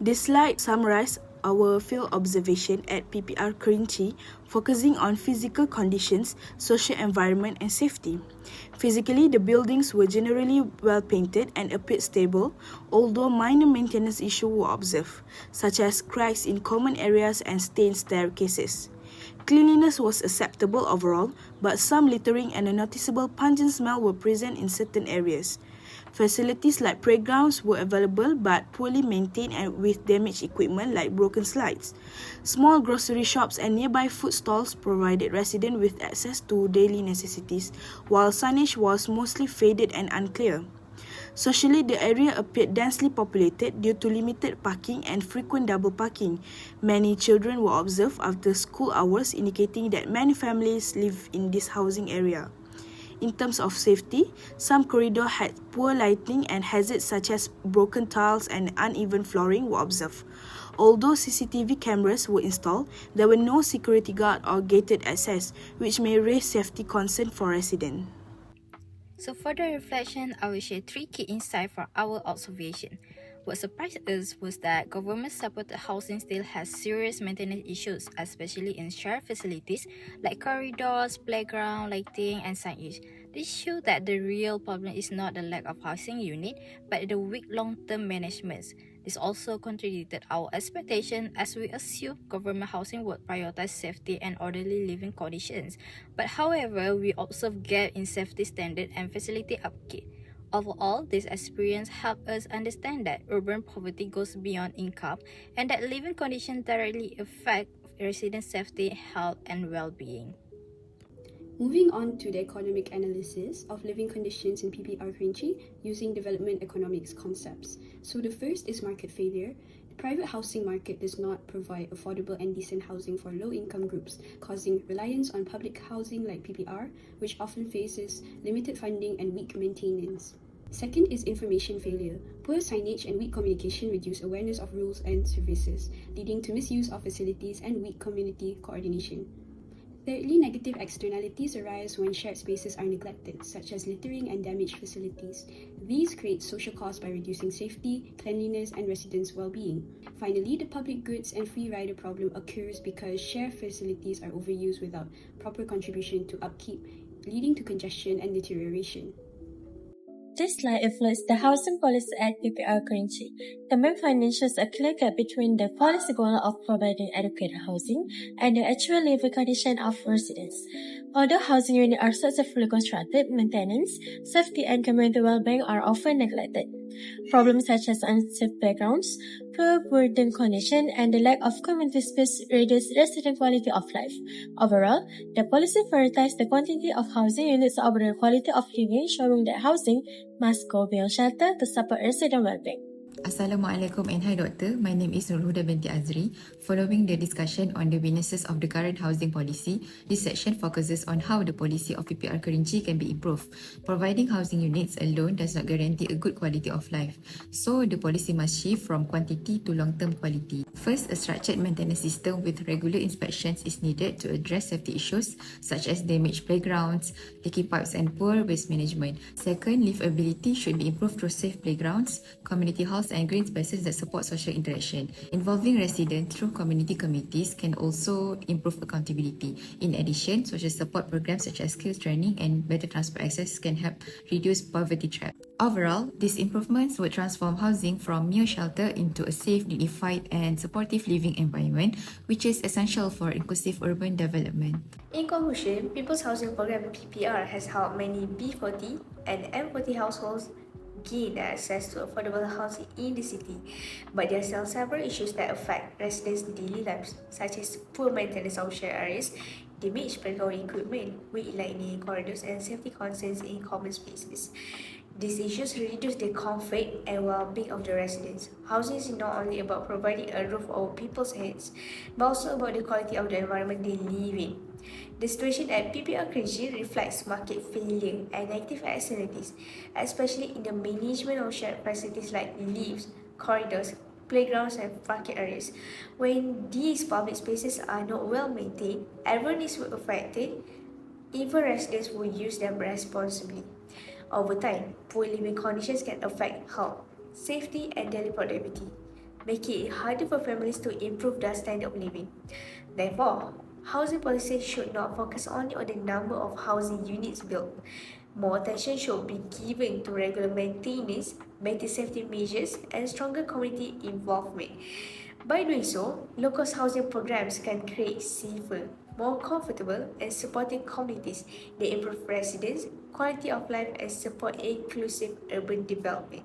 This slide summarizes our field observation at PPR Kerinci, focusing on physical conditions, social environment and safety. Physically, the buildings were generally well painted and appeared stable, although minor maintenance issues were observed, such as cracks in common areas and stained staircases. Cleanliness was acceptable overall, but some littering and a noticeable pungent smell were present in certain areas. Facilities like playgrounds were available but poorly maintained and with damaged equipment like broken slides. Small grocery shops and nearby food stalls provided residents with access to daily necessities, while signage was mostly faded and unclear. Socially, the area appeared densely populated due to limited parking and frequent double parking. Many children were observed after school hours, indicating that many families live in this housing area. In terms of safety, some corridors had poor lighting and hazards such as broken tiles and uneven flooring were observed. Although CCTV cameras were installed, there were no security guard or gated access, which may raise safety concerns for residents. So for the reflection, I will share 3 key insights from our observation. What surprised us was that government-supported housing still has serious maintenance issues, especially in shared facilities like corridors, playground, lighting, and signage. This shows that the real problem is not the lack of housing unit, but the weak long-term management. This also contradicted our expectation as we assumed government housing would prioritize safety and orderly living conditions. But however, we observed gap in safety standard and facility upkeep. Overall, this experience helped us understand that urban poverty goes beyond income and that living conditions directly affect resident safety, health, and well-being. Moving on to the economic analysis of living conditions in PPR Kerinci using development economics concepts. So the first is market failure. The private housing market does not provide affordable and decent housing for low-income groups, causing reliance on public housing like PPR, which often faces limited funding and weak maintenance. Second is information failure. Poor signage and weak communication reduce awareness of rules and services, leading to misuse of facilities and weak community coordination. Thirdly, negative externalities arise when shared spaces are neglected, such as littering and damaged facilities. These create social costs by reducing safety, cleanliness, and residents' well-being. Finally, the public goods and free rider problem occurs because shared facilities are overused without proper contribution to upkeep, leading to congestion and deterioration. This slide reflects the housing policy at PPR Kerinci. The main finding shows a clear gap between the policy goal of providing adequate housing and the actual living condition of residents. Although housing units are successfully constructed, maintenance, safety, and community well-being are often neglected. Problems such as unsafe playgrounds, poor working conditions, and the lack of community space reduce resident quality of life. Overall, the policy prioritizes the quantity of housing units over the quality of living, showing that housing must go beyond shelter to support resident well-being. Assalamualaikum and hi Doctor. My name is Nurhuda binti Azri. Following the discussion on the weaknesses of the current housing policy, this section focuses on how the policy of PPR Kerinci can be improved. Providing housing units alone does not guarantee a good quality of life. So, the policy must shift from quantity to long-term quality. First, a structured maintenance system with regular inspections is needed to address safety issues such as damaged playgrounds, leaky pipes and poor waste management. Second, livability should be improved through safe playgrounds, community halls and green spaces that support social interaction. Involving residents through community committees can also improve accountability. In addition, social support programs such as skills training and better transport access can help reduce poverty trap. Overall, these improvements would transform housing from mere shelter into a safe, dignified and supportive living environment, which is essential for inclusive urban development. In conclusion, People's Housing Program PPR has helped many B40 and M40 households gain access to affordable housing in the city, but there are still several issues that affect residents' daily lives, such as poor maintenance of shared areas, damaged playground equipment, weak lighting corridors, and safety concerns in common spaces. These issues reduce the comfort and well-being of the residents. Housing is not only about providing a roof over people's heads, but also about the quality of the environment they live in. The situation at PPR Kerinci reflects market failure and negative externalities, especially in the management of shared facilities like lifts, corridors, playgrounds, and parking areas. When these public spaces are not well maintained, everyone is affected, even residents who use them responsibly. Over time, poor living conditions can affect health, safety, and daily productivity, making it harder for families to improve their standard of living. Therefore, housing policy should not focus only on the number of housing units built. More attention should be given to regular maintenance, better safety measures, and stronger community involvement. By doing so, local housing programs can create safer, more comfortable, and supportive communities that improve residents' quality of life and support inclusive urban development.